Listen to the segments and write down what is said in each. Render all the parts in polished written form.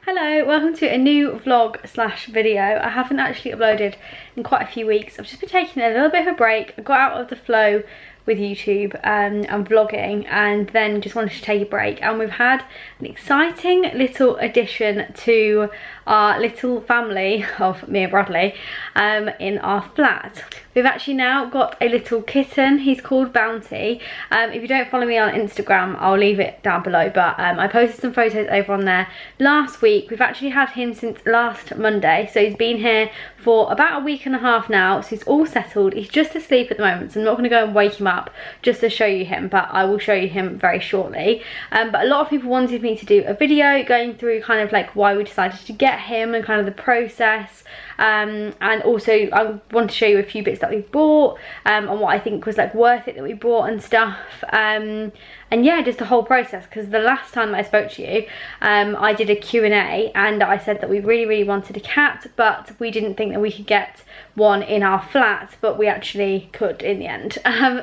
Hello, welcome to a new vlog slash video. I haven't actually uploaded in quite a few weeks. I've just been taking a little bit of a break. I got out of the flow with YouTube and vlogging, and then just wanted to take a break, and we've had an exciting little addition to our little family of me and Bradley in our flat. We've actually now got a little kitten. He's called Bounty. If you don't follow me on Instagram, I'll leave it down below, but I posted some photos over on there last week. We've actually had him since last Monday, so he's been here for about a week and a half now, so he's all settled. He's just asleep at the moment, so I'm not going to go and wake him up just to show you him, but I will show you him very shortly. But a lot of people wanted me to do a video going through kind of like why we decided to get him and kind of the process, and also I want to show you a few bits that we bought and what I think was like worth it that we bought and stuff, and yeah, just the whole process, because the last time that I spoke to you I did a Q&A and I said that we really wanted a cat, but we didn't think that we could get one in our flat, but we actually could in the end.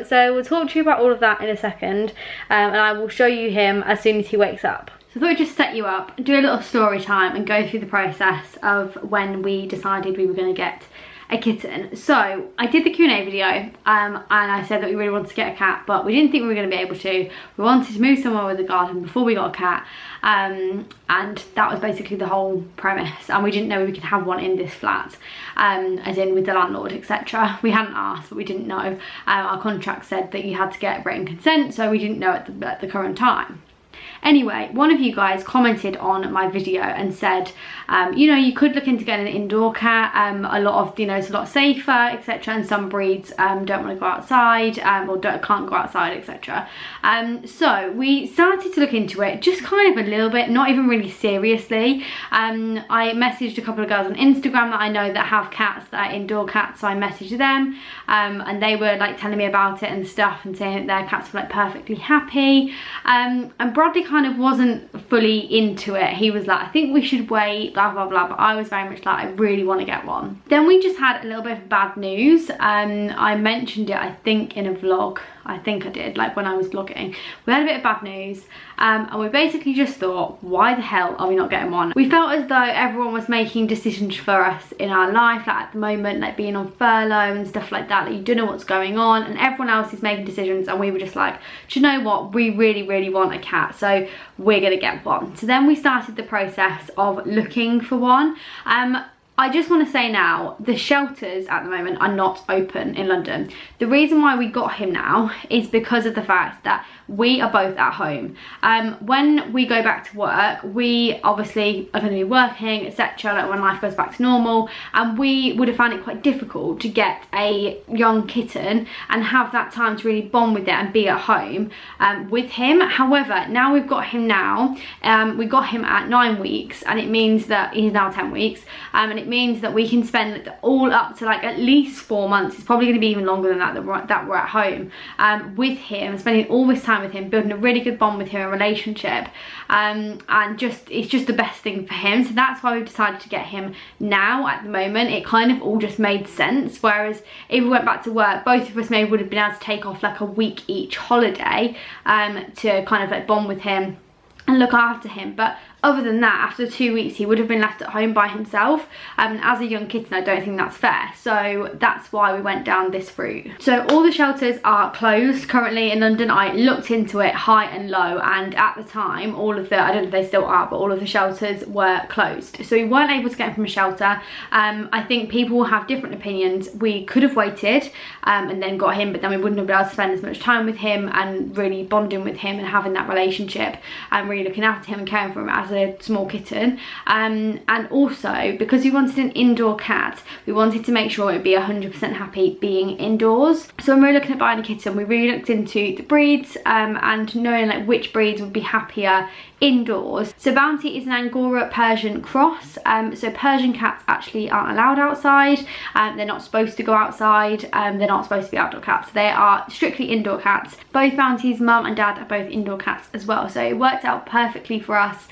So we'll talk to you about all of that in a second, and I will show you him as soon as he wakes up. So I thought I'd just set you up, do a little story time and go through the process of when we decided we were going to get a kitten. So I did the Q&A video and I said that we really wanted to get a cat, but we didn't think we were going to be able to. We wanted to move somewhere with a garden before we got a cat, and that was basically the whole premise, and we didn't know we could have one in this flat, as in with the landlord, etc. We hadn't asked, but we didn't know. Our contract said that you had to get written consent, so we didn't know at the current time. Anyway, one of you guys commented on my video and said, you know, you could look into getting an indoor cat. A lot of, you know, it's a lot safer, etc. And some breeds don't want to go outside, or can't go outside, etc. So we started to look into it, just kind of a little bit, not even really seriously. I messaged a couple of girls on Instagram that I know that have cats, that are indoor cats, so I messaged them, and they were like telling me about it and stuff and saying that their cats were like perfectly happy. And Bradley kind of wasn't fully into it. He was like, I think we should wait, blah blah blah, but I was very much like, I really want to get one. Then we just had a little bit of bad news. I mentioned it, I think, in a vlog. I think I did, like when I was vlogging. We had a bit of bad news, and we basically just thought, why the hell are we not getting one? We felt as though everyone was making decisions for us in our life, like at the moment, like being on furlough and stuff like that, you don't know what's going on, and everyone else is making decisions, and we were just like, do you know what, we really want a cat, so we're gonna get one. So then we started the process of looking for one. I just want to say now, the shelters at the moment are not open in London. The reason why we got him now is because of the fact that we are both at home. When we go back to work, we obviously are going to be working, etc., like when life goes back to normal, and we would have found it quite difficult to get a young kitten and have that time to really bond with it and be at home with him. However, now we've got him now, we got him at 9 weeks, and it means that he's now 10 weeks, and it means that we can spend all up to like at least 4 months, it's probably going to be even longer than that, we're at home with him, spending all this time with him, building a really good bond with him, a relationship, and it's just the best thing for him. So that's why we've decided to get him now. At the moment, it kind of all just made sense, whereas if we went back to work, both of us maybe would have been able to take off like a week each holiday to kind of like bond with him and look after him. But other than that, after 2 weeks he would have been left at home by himself, and as a young kitten I don't think that's fair, so that's why we went down this route. So all the shelters are closed currently in London. I looked into it high and low, and at the time all of the, I don't know if they still are, but all of the shelters were closed, so we weren't able to get him from a shelter. I think people will have different opinions. We could have waited and then got him, but then we wouldn't have been able to spend as much time with him and really bonding with him and having that relationship and really looking after him and caring for him as a small kitten. And also because we wanted an indoor cat, we wanted to make sure it would be 100% happy being indoors. So when we were looking at buying a kitten, we really looked into the breeds and knowing like which breeds would be happier indoors. So Bounty is an Angora Persian cross. So Persian cats actually aren't allowed outside, they're not supposed to go outside, they're not supposed to be outdoor cats, they are strictly indoor cats. Both Bounty's mum and dad are both indoor cats as well, so it worked out perfectly for us.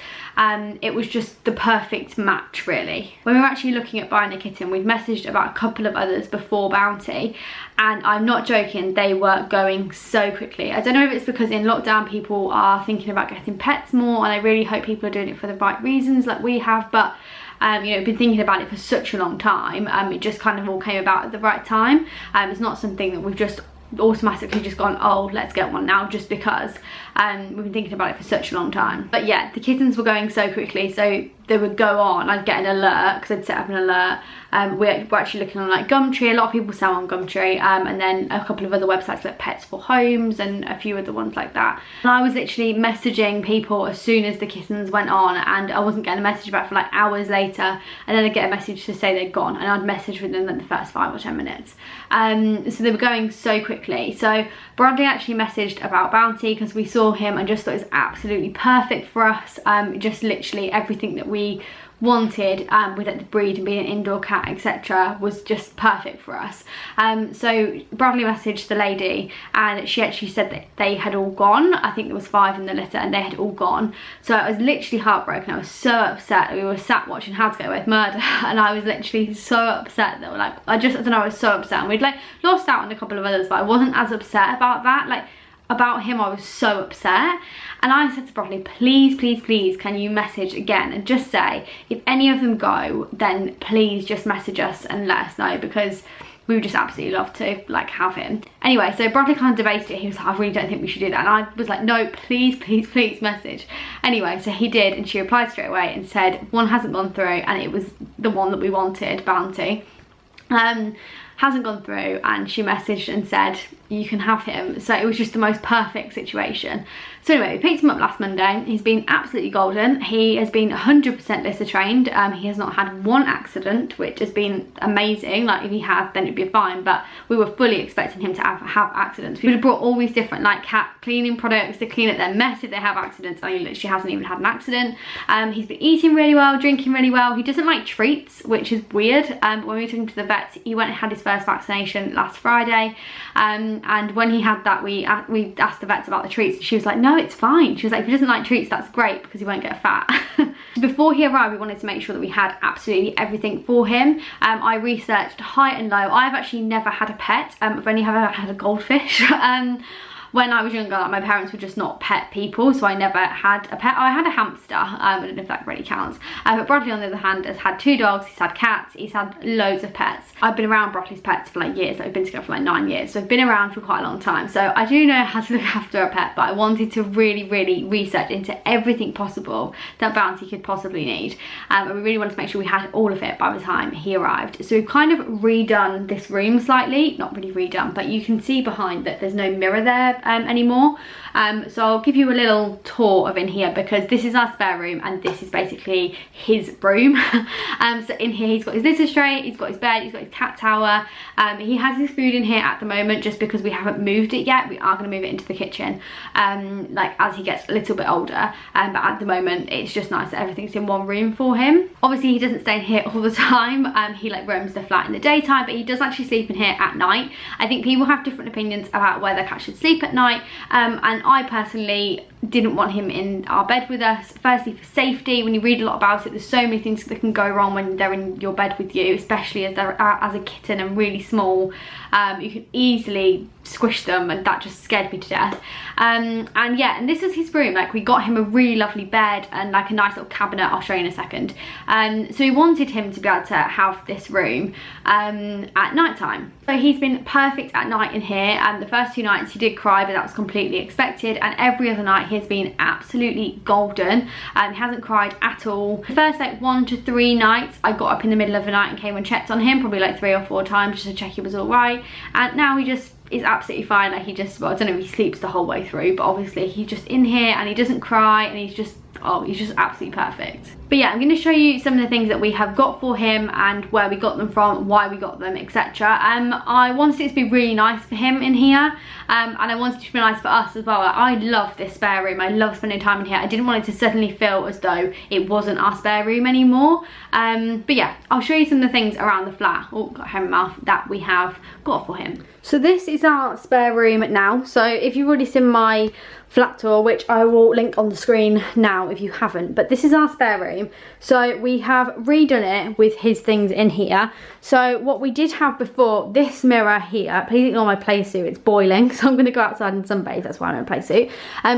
it was just the perfect match really. When we were actually looking at buying a kitten, we'd messaged about a couple of others before Bounty, and I'm not joking, they were going so quickly. I don't know if it's because in lockdown people are thinking about getting pets more, and I really hope people are doing it for the right reasons like we have, but you know, been thinking about it for such a long time. It just kind of all came about at the right time. It's not something that we've just automatically just gone, oh, let's get one now just because. We've been thinking about it for such a long time. But yeah, the kittens were going so quickly, so they would go on, I'd get an alert because I'd set up an alert. We're actually looking on like Gumtree, a lot of people sell on Gumtree, and then a couple of other websites like Pets for Homes and a few other ones like that. And I was literally messaging people as soon as the kittens went on, and I wasn't getting a message back for like hours later, and then I'd get a message to say they'd gone, and I'd message within like the first 5 or 10 minutes. So they were going so quickly. So Bradley actually messaged about Bounty because we saw him and just thought it was absolutely perfect for us. Just literally everything that we wanted with like the breed and being an indoor cat, etc., was just perfect for us. So Bradley messaged the lady, and she actually said that they had all gone. I think there was 5 in the litter and they had all gone. So I was literally heartbroken. I was so upset. We were sat watching How to Get Away with Murder, and I was literally so upset that I don't know, I was so upset. And we'd like lost out on a couple of others, but I wasn't as upset about that. Like about him, I was so upset. And I said to Bradley, please, please, please, can you message again and just say, if any of them go, then please just message us and let us know, because we would just absolutely love to like have him. Anyway, so Bradley kind of debated it. He was like, I really don't think we should do that. And I was like, no, please, please, please message. Anyway, so he did, and she replied straight away and said, one hasn't gone through, and it was the one that we wanted, Bounty. Hasn't gone through, and she messaged and said you can have him. So it was just the most perfect situation. So anyway, we picked him up last Monday. He's been absolutely golden. He has been 100% litter trained. He has not had one accident, which has been amazing. Like if he had, then it'd be fine, but we were fully expecting him to have accidents. We would have brought all these different like cat cleaning products to clean up their mess if they have accidents, and he literally hasn't even had an accident. He's been eating really well, drinking really well. He doesn't like treats, which is weird. But when we took him to the vet, he went and had his first vaccination last Friday, and when he had that, we asked the vets about the treats, and she was like, no, it's fine. She was like, if he doesn't like treats, that's great, because he won't get fat. Before he arrived, we wanted to make sure that we had absolutely everything for him. I researched high and low. I've actually never had a pet. I've only ever had a goldfish. When I was younger, like, my parents were just not pet people, so I never had a pet. I had a hamster. I don't know if that really counts. But Bradley, on the other hand, has had 2 dogs, he's had cats, he's had loads of pets. I've been around Bradley's pets for like years. Like, we've been together for like 9 years, so I've been around for quite a long time. So I do know how to look after a pet, but I wanted to really, really research into everything possible that Bounty could possibly need. And we really wanted to make sure we had all of it by the time he arrived. So we've kind of redone this room slightly. Not really redone, but you can see behind that there's no mirror there anymore. So I'll give you a little tour of in here, because this is our spare room and this is basically his room. So in here he's got his litter tray, he's got his bed, he's got his cat tower. He has his food in here at the moment just because we haven't moved it yet. We are going to move it into the kitchen like as he gets a little bit older, but at the moment it's just nice that everything's in one room for him. Obviously he doesn't stay in here all the time. He like roams the flat in the daytime, but he does actually sleep in here at night. I think people have different opinions about where their cat should sleep at night, and I personally didn't want him in our bed with us. Firstly, for safety. When you read a lot about it, there's so many things that can go wrong when they're in your bed with you, especially as they're as a kitten and really small. You can easily squish them, and that just scared me to death. And yeah, and this is his room. Like, we got him a really lovely bed and like a nice little cabinet. I'll show you in a second. So we wanted him to be able to have this room at night time. So he's been perfect at night in here, and the first 2 nights he did cry, but that was completely expected, and every other night he's been absolutely golden. He hasn't cried at all. The first like 1 to 3 nights I got up in the middle of the night and came and checked on him probably like 3 or 4 times just to check he was all right, and now he just is absolutely fine. Like, he just, well, I don't know if he sleeps the whole way through, but obviously he's just in here and he doesn't cry, and he's just, oh, he's just absolutely perfect. But yeah, I'm going to show you some of the things that we have got for him and where we got them from, why we got them, etc. I wanted it to be really nice for him in here, and I wanted it to be nice for us as well. I love this spare room. I love spending time in here. I didn't want it to suddenly feel as though it wasn't our spare room anymore. But yeah, I'll show you some of the things around the flat, oh, got hair in my mouth, that we have got for him. So this is our spare room now. So if you've already seen my flat tour, which I will link on the screen now if you haven't. But this is our spare room, so we have redone it with his things in here. So what we did have before, this mirror here, please ignore my Playsuit, it's boiling, so I'm going to go outside and sunbathe, that's why I'm in a Playsuit.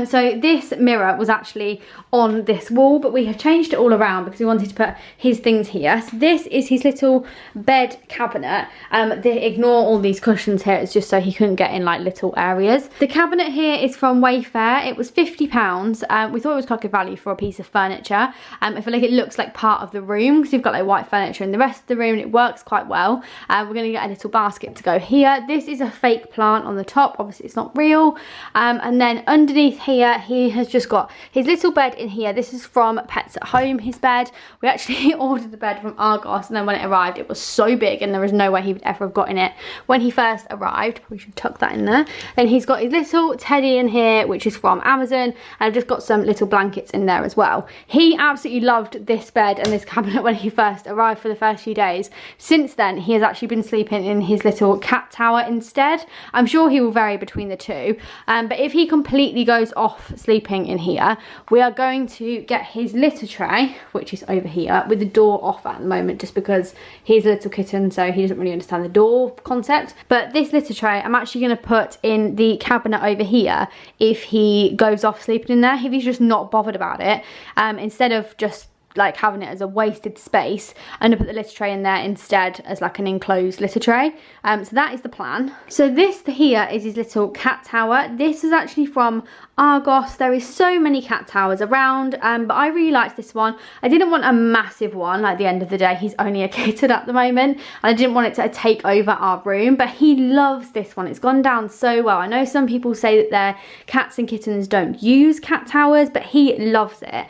So this mirror was actually on this wall, but we have changed it all around because we wanted to put his things here. So this is his little bed cabinet. Ignore all these cushions here, it's just so he couldn't get in like little areas. The cabinet here is from Wayfair. It was £50. We thought it was quite good value for a piece of furniture. I feel like it looks like part of the room because you've got like white furniture in the rest of the room and it works quite well. We're going to get a little basket to go here. This is a fake plant on the top, obviously it's not real. And then underneath here, he has just got his little bed in here. This is from Pets at Home, his bed. We actually ordered the bed from Argos, and then when it arrived it was so big and there was no way he would ever have got in it when he first arrived. Probably should tuck that in there. Then he's got his little teddy in here, which is from Amazon, and I've just got some little blankets in there as well. He absolutely loved this bed and this cabinet when he first arrived for the first few days. Since then he has actually been sleeping in his little cat tower instead. I'm sure he will vary between the two, but if he completely goes off sleeping in here, we are going to get his litter tray, which is over here, with the door off at the moment just because he's a little kitten, so he doesn't really understand the door concept. But this litter tray I'm actually going to put in the cabinet over here if he goes off sleeping in there, if he's just not bothered about it. Instead of just like having it as a wasted space, I'm gonna put the litter tray in there instead as like an enclosed litter tray. So that is the plan. So this here is his little cat tower. This is actually from Argos. There is so many cat towers around, but I really liked this one. I didn't want a massive one. At the end of the day, he's only a kitten at the moment, and I didn't want it to take over our room, but he loves this one. It's gone down so well. I know some people say that their cats and kittens don't use cat towers, but he loves it.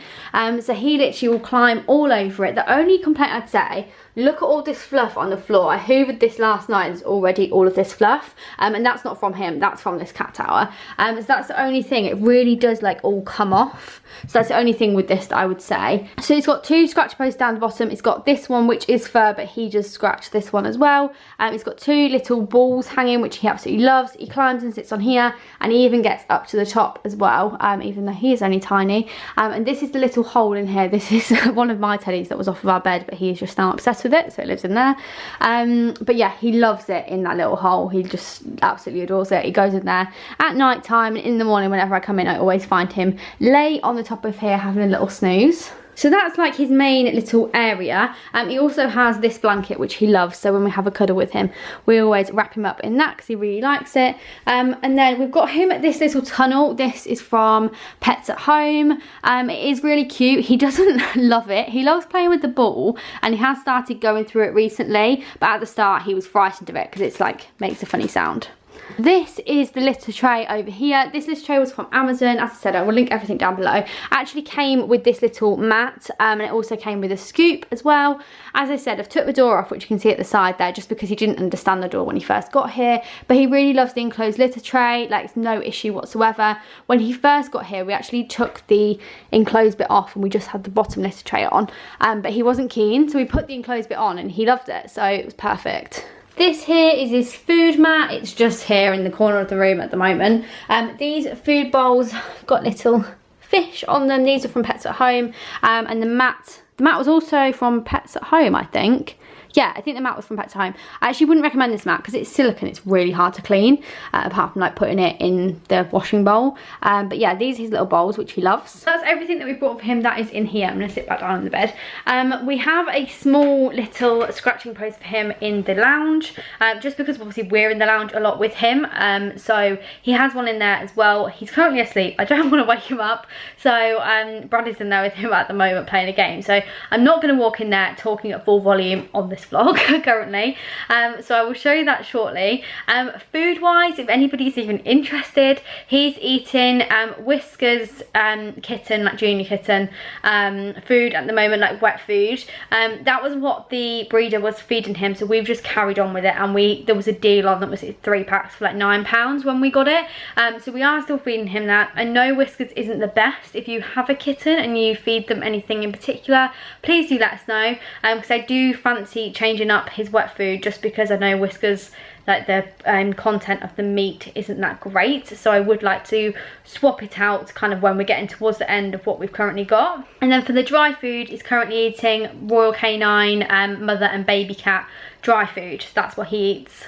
So he literally will climb all over it. The only complaint I'd say, look at all this fluff on the floor. I hoovered this last night and there's already all of this fluff, and that's not from him, that's from this cat tower. So that's the only thing, it really does like all come off. So that's the only thing with this that I would say. So it's got two scratch posts down the bottom. It's got this one which is fur, but he just scratched this one as well. It's got two little balls hanging, which he absolutely loves. He climbs and sits on here, and he even gets up to the top as well, even though he is only tiny. And this is the little hole in here. This is one of my teddies that was off of our bed, but he is just now obsessed with it, so it lives in there. But yeah, he loves it in that little hole. He just absolutely adores it. He goes in there at night time, and in the morning whenever I come in I always find him lay on the top of here having a little snooze. So that's like his main little area. He also has this blanket which he loves, so when we have a cuddle with him we always wrap him up in that because he really likes it. And then we've got him at this little tunnel. This is from Pets at Home. It is really cute. He doesn't love it. He loves playing with the ball, and he has started going through it recently, but at the start he was frightened of it because it's like makes a funny sound. This is the litter tray over here. This litter tray was from Amazon. As I said, I will link everything down below. It actually came with this little mat, and it also came with a scoop as well. As I said, I've took the door off, which you can see at the side there, just because he didn't understand the door when he first got here, but he really loves the enclosed litter tray. Like, it's no issue whatsoever. When he first got here, we actually took the enclosed bit off and we just had the bottom litter tray on, but he wasn't keen, so we put the enclosed bit on and he loved it, so it was perfect. This here is his food mat. It's just here in the corner of the room at the moment. These food bowls have got little fish on them. These are from Pets at Home. And the mat was also from Pets at Home, I think. Yeah, I think the mat was from Pets at Home. I actually wouldn't recommend this mat because it's silicone. It's really hard to clean, apart from like putting it in the washing bowl. But yeah, these are his little bowls, which he loves. So that's everything that we brought for him. That is in here. I'm going to sit back down on the bed. We have a small little scratching post for him in the lounge, just because obviously we're in the lounge a lot with him. So he has one in there as well. He's currently asleep. I don't want to wake him up. So Bradley's in there with him at the moment playing a game. So I'm not going to walk in there talking at full volume on this vlog currently, so I will show you that shortly. Food wise, if anybody's even interested, he's eating Whiskers kitten, like junior kitten food at the moment, like wet food. That was what the breeder was feeding him, so we've just carried on with it, and there was a deal on that was 3 packs for like £9 when we got it. So we are still feeding him that. I know Whiskers isn't the best. If you have a kitten and you feed them anything in particular, please do let us know, because I do fancy changing up his wet food just because I know Whisker's, like the content of the meat isn't that great, so I would like to swap it out kind of when we're getting towards the end of what we've currently got. And then for the dry food, he's currently eating Royal Canine mother and baby cat dry food. That's what he eats.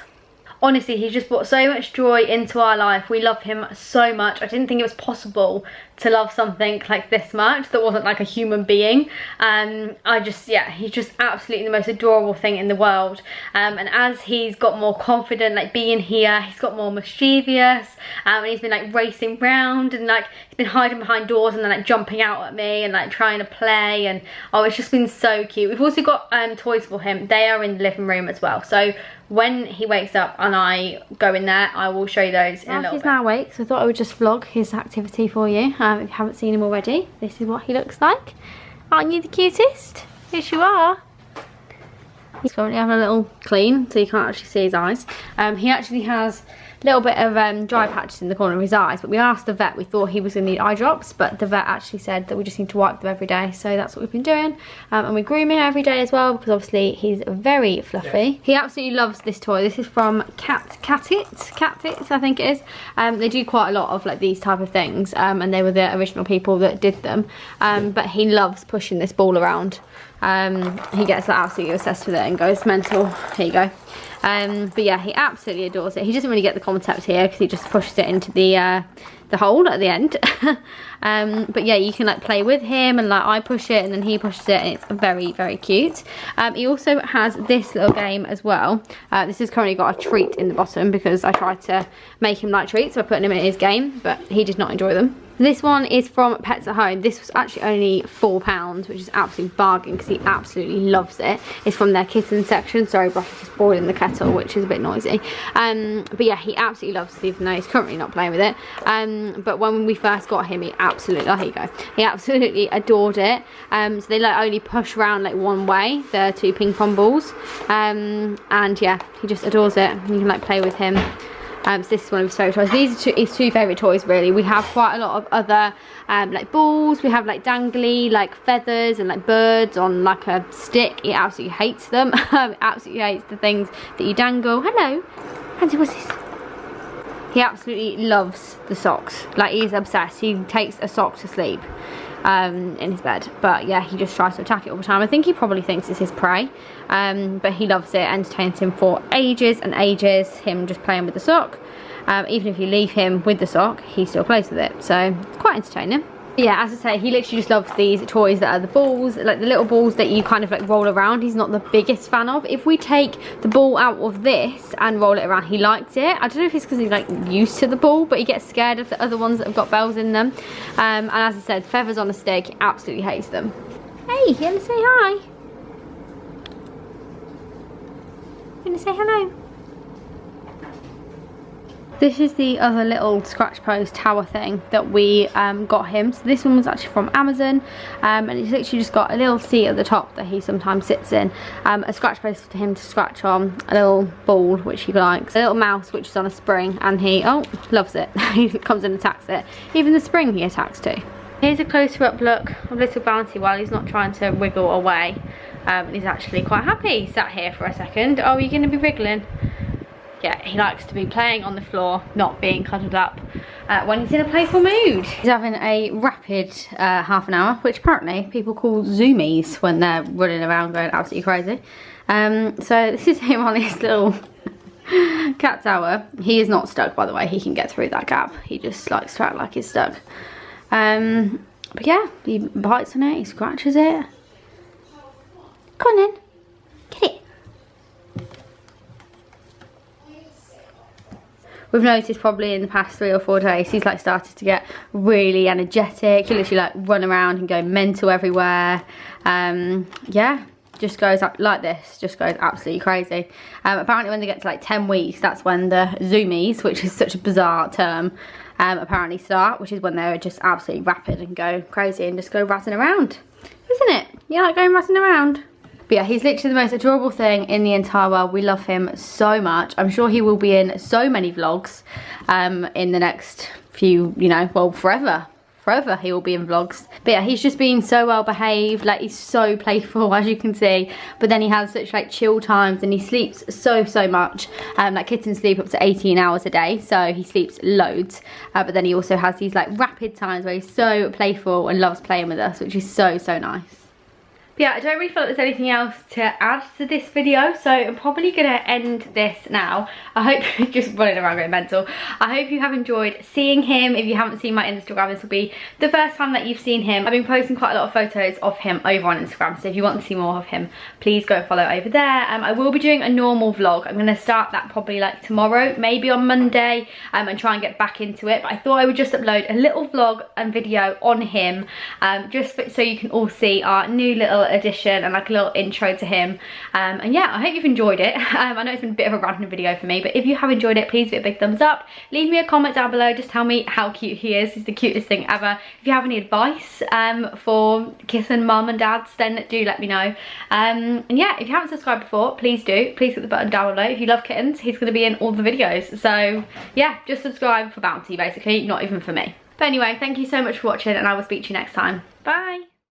Honestly, he's just brought so much joy into our life. We love him so much. I didn't think it was possible to love something like this much that wasn't like a human being. Yeah, he's just absolutely the most adorable thing in the world. And as he's got more confident, like being here, he's got more mischievous, and he's been like racing round, and like he's been hiding behind doors and then like jumping out at me and like trying to play, and oh, it's just been so cute. We've also got toys for him. They are in the living room as well, so when he wakes up and I go in there, I will show you those in a little bit. He's now awake, so I thought I would just vlog his activity for you. If you haven't seen him already, this is what he looks like. Aren't you the cutest? Yes, you are. He's currently having a little clean, so you can't actually see his eyes. He actually has a little bit of dry patches in the corner of his eyes, but we asked the vet, we thought he was going to need eye drops, but the vet actually said that we just need to wipe them every day, so that's what we've been doing. And we groom him every day as well, because obviously he's very fluffy. Yes. He absolutely loves this toy. This is from Kitten, I think it is. They do quite a lot of like these type of things, and they were the original people that did them. But he loves pushing this ball around. He gets like, absolutely obsessed with it and goes mental. Here you go. But yeah, he absolutely adores it. He doesn't really get the concept here because he just pushes it into the hole at the end. But yeah, you can like play with him, and like I push it and then he pushes it, and it's very, very cute. He also has this little game as well. This has currently got a treat in the bottom because I tried to make him like treats by putting him in his game, but he did not enjoy them. This one is from Pets at Home. This was actually only £4, which is absolute bargain because he absolutely loves it. It's from their kitten section. Sorry, Brock is just boiling the kettle, which is a bit noisy. But yeah, he absolutely loves it, even though he's currently not playing with it. But when we first got him, he absolutely, oh, here you go. He absolutely adored it. So they like only push around like one way, the 2 ping pong balls. And yeah, he just adores it. You can like play with him. So this is one of his favourite toys. These are his 2 favourite toys really. We have quite a lot of other like balls. We have like dangly like feathers and like birds on like a stick. He absolutely hates them. Absolutely hates the things that you dangle. Hello. Auntie, what's this? He absolutely loves the socks. Like he's obsessed. He takes a sock to sleep in his bed. But yeah, he just tries to attack it all the time. I think he probably thinks it's his prey. But he loves it. Entertains him for ages and ages, him just playing with the sock. Even if you leave him with the sock, he still plays with it, so it's quite entertaining. But yeah, as I say, he literally just loves these toys that are the balls, like the little balls that you kind of like roll around. He's not the biggest fan of. If we take the ball out of this and roll it around, he likes it. I don't know if it's because he's like used to the ball, but he gets scared of the other ones that have got bells in them. And as I said, feathers on a stick, he absolutely hates them. Hey, you want to say hi? You want to say hello? This is the other little scratch post tower thing that we got him. So this one was actually from Amazon, and it's literally just got a little seat at the top that he sometimes sits in, a scratch post for him to scratch on, a little ball which he likes, a little mouse which is on a spring, and he loves it. He comes and attacks it. Even the spring he attacks too. Here's a closer up look of little Bounty while he's not trying to wiggle away. He's actually quite happy. He sat here for a second. Oh, you're going to be wriggling? Yeah, he likes to be playing on the floor, not being cuddled up when he's in a playful mood. He's having a rapid half an hour, which apparently people call zoomies when they're running around going absolutely crazy. So this is him on his little cat tower. He is not stuck, by the way. He can get through that gap. He just likes to act like he's stuck. But yeah, he bites on it, he scratches it. Come on then, get it. We've noticed probably in the past 3 or 4 days he's like started to get really energetic. He literally like run around and go mental everywhere. Yeah, just goes up like this, just goes absolutely crazy. Apparently when they get to like 10 weeks, that's when the zoomies, which is such a bizarre term, apparently start, which is when they're just absolutely rapid and go crazy and just go ratting around. Isn't it? You like going ratting around? But yeah, he's literally the most adorable thing in the entire world. We love him so much. I'm sure he will be in so many vlogs in the next few, you know, well, forever. forever he will be in vlogs. But yeah, he's just been so well behaved, like he's so playful as you can see, but then he has such like chill times and he sleeps so much. Like Kittens sleep up to 18 hours a day, so he sleeps loads, but then he also has these like rapid times where he's so playful and loves playing with us, which is so nice. But yeah, I don't really feel like there's anything else to add to this video, so I'm probably going to end this now. I hope, just running around going mental. I hope you have enjoyed seeing him. If you haven't seen my Instagram, this will be the first time that you've seen him. I've been posting quite a lot of photos of him over on Instagram, so if you want to see more of him, please go follow over there. I will be doing a normal vlog. I'm going to start that probably like tomorrow, maybe on Monday, and try and get back into it. But I thought I would just upload a little vlog and video on him, just so you can all see our new little addition and like a little intro to him. And yeah, I hope you've enjoyed it. I know it's been a bit of a random video for me, but if you have enjoyed it, please give it a big thumbs up. Leave me a comment down below, just tell me how cute he is. He's the cutest thing ever. If you have any advice for Kitten mum and dads, then do let me know. And yeah, if you haven't subscribed before, please do. Please hit the button down below. If you love kittens, he's going to be in all the videos. So yeah, just subscribe for bounty basically, not even for me. But anyway, thank you so much for watching and I will speak to you next time. Bye.